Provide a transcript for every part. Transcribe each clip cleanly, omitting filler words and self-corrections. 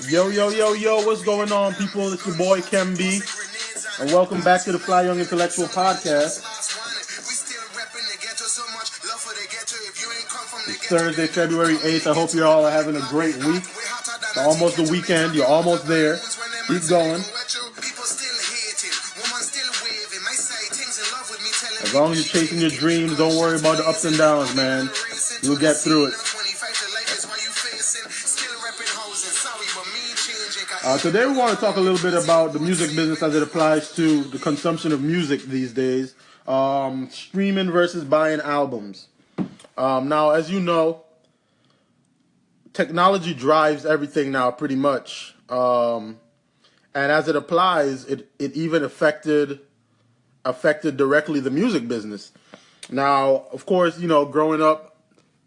Yo, yo, yo, yo, what's going on, people? It's your boy, Kem B, and welcome back to the Fly Young Intellectual Podcast. It's Thursday, February 8th. I hope you all are having a great week. It's almost the weekend. You're almost there. Keep going. As long as you're chasing your dreams, don't worry about the ups and downs, man. You'll get through it. Today we want to talk a little bit about the music business as it applies to the consumption of music these days. Streaming versus buying albums. Now, as you know, technology drives everything now pretty much. And as it applies, it even affected directly the music business. Now, of course, you know, growing up,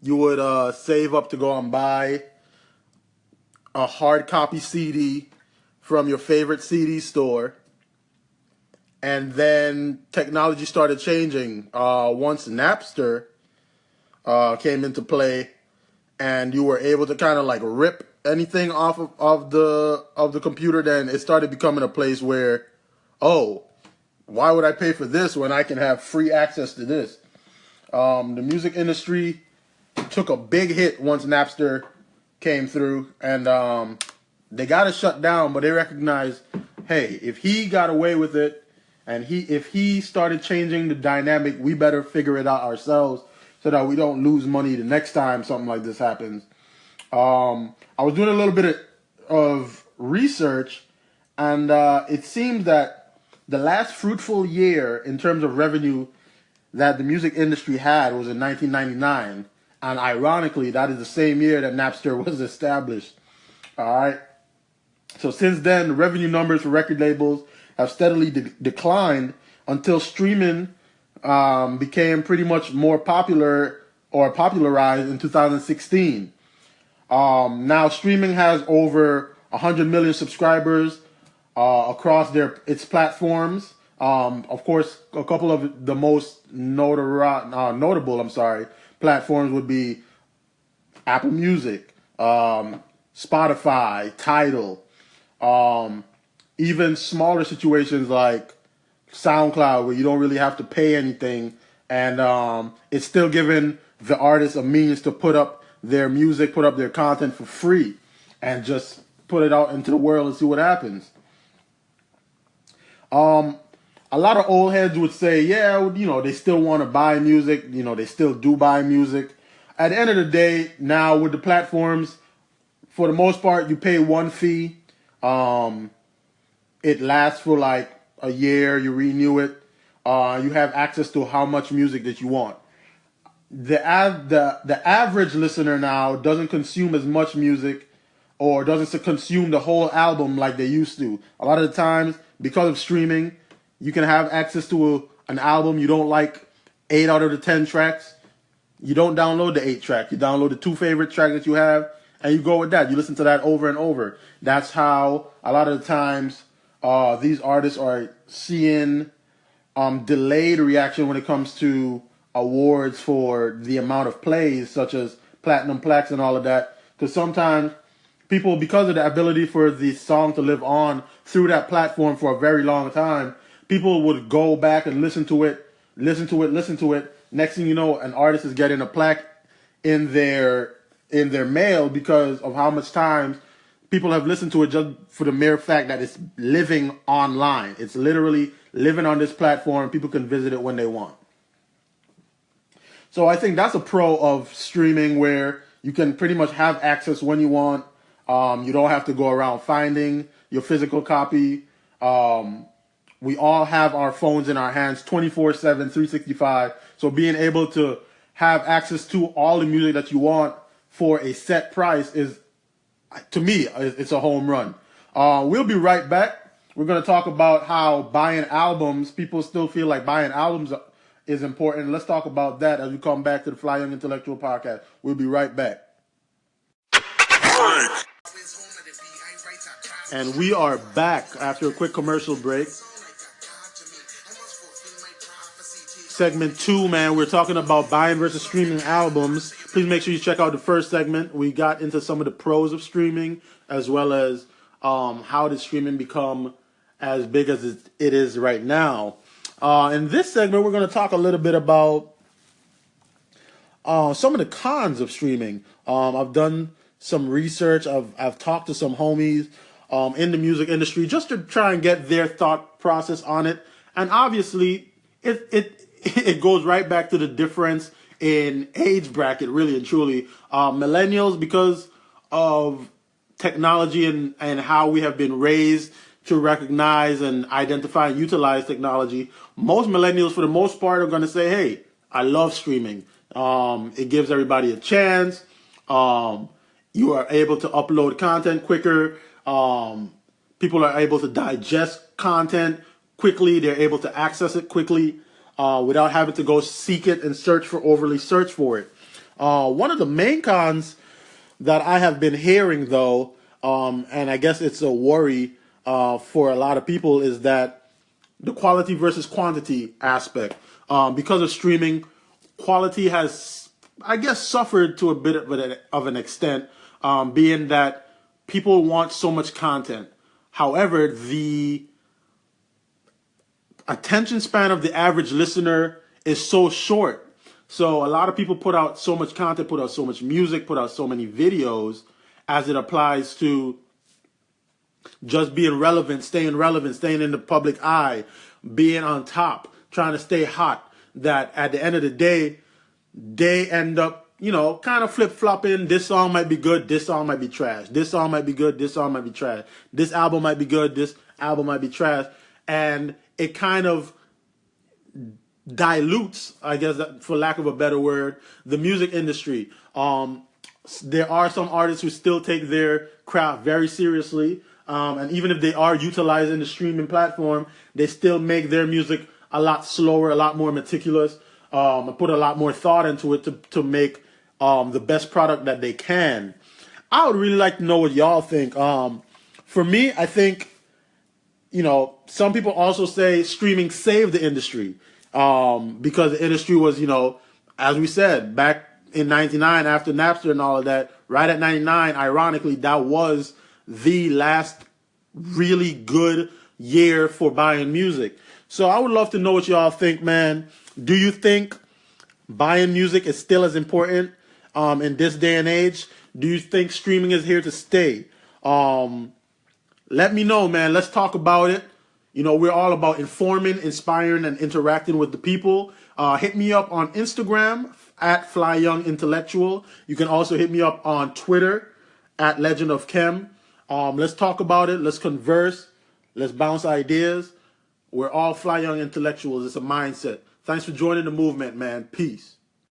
you would save up to go and buy a hard copy CD from your favorite CD store. And then technology started changing once Napster came into play, and you were able to kind of like rip anything off of the computer. Then it started becoming a place where, oh, why would I pay for this when I can have free access to this? The music industry took a big hit once Napster came through, and they got it shut down, but they recognized, hey, if he got away with it, and if he started changing the dynamic, we better figure it out ourselves so that we don't lose money the next time something like this happens. I was doing a little bit of research, and it seems that the last fruitful year in terms of revenue that the music industry had was in 1999. And ironically, that is the same year that Napster was established. All right. So since then, the revenue numbers for record labels have steadily declined until streaming became pretty much more popular or popularized in 2016. Now streaming has over 100 million subscribers across its platforms. Of course, a couple of the most notable platforms would be Apple Music, Spotify, Tidal, even smaller situations like SoundCloud, where you don't really have to pay anything, and it's still giving the artists a means to put up their music, put up their content for free, and just put it out into the world and see what happens. A lot of old heads would say, yeah, you know, they still want to buy music. You know, they still do buy music. At the end of the day, now with the platforms, for the most part, you pay one fee. It lasts for like a year. You renew it. You have access to how much music that you want. The average listener now doesn't consume as much music, or doesn't consume the whole album like they used to. A lot of the times, because of streaming, you can have access to an album. You don't like 8 out of the 10 tracks. You don't download the 8 track. You download the 2 favorite tracks that you have, and you go with that. You listen to that over and over. That's how a lot of the times these artists are seeing delayed reaction when it comes to awards for the amount of plays, such as platinum plaques and all of that. Because sometimes people, because of the ability for the song to live on through that platform for a very long time, people would go back and listen to it. Next thing you know, an artist is getting a plaque in their mail because of how much time people have listened to it, just for the mere fact that it's living online. It's literally living on this platform. People can visit it when they want. So I think that's a pro of streaming, where you can pretty much have access when you want. You don't have to go around finding your physical copy. We all have our phones in our hands 24/7, 365. So being able to have access to all the music that you want for a set price is, to me, it's a home run. We'll be right back. We're going to talk about how buying albums, people still feel like buying albums is important. Let's talk about that as we come back to the Fly Young Intellectual Podcast. We'll be right back. And we are back after a quick commercial break. segment 2, man. We're talking about buying versus streaming albums. Please make sure you check out the first segment. We got into some of the pros of streaming, as well as how did streaming become as big as it is right now. In this segment, we're going to talk a little bit about some of the cons of streaming. I've done some research. I've talked to some homies in the music industry just to try and get their thought process on it. And obviously, it goes right back to the difference in age bracket, really and truly. Millennials, because of technology and how we have been raised to recognize and identify and utilize technology, most millennials, for the most part, are going to say, hey, I love streaming. It gives everybody a chance. You are able to upload content quicker. People are able to digest content quickly. They're able to access it quickly without having to go seek it and overly search for it. One of the main cons that I have been hearing, though, and I guess it's a worry for a lot of people, is that the quality versus quantity aspect. Because of streaming, quality has, I guess, suffered to a bit of an extent, being that people want so much content. However, the attention span of the average listener is so short. So a lot of people put out so much content, put out so much music, put out so many videos as it applies to just being relevant, staying in the public eye, being on top, trying to stay hot, that at the end of the day, they end up, kind of flip-flopping. This song might be good, this song might be trash. This song might be good, this song might be trash. This album might be good, this album might be trash. And it kind of dilutes, I guess, for lack of a better word, the music industry. There are some artists who still take their craft very seriously. And even if they are utilizing the streaming platform, they still make their music a lot slower, a lot more meticulous, and put a lot more thought into it to make the best product that they can. I would really like to know what y'all think. For me, I think, some people also say streaming saved the industry because the industry was, as we said, back in 99 after Napster and all of that, right at 99, ironically, that was the last really good year for buying music. So I would love to know what y'all think, man. Do you think buying music is still as important in this day and age? Do you think streaming is here to stay? Let me know, man. Let's talk about it. We're all about informing, inspiring, and interacting with the people. Hit me up on Instagram at FlyYoungIntellectual. You can also hit me up on Twitter at Legend of Chem. Let's talk about it. Let's converse. Let's bounce ideas. We're all Fly Young Intellectuals. It's a mindset. Thanks for joining the movement, man. Peace.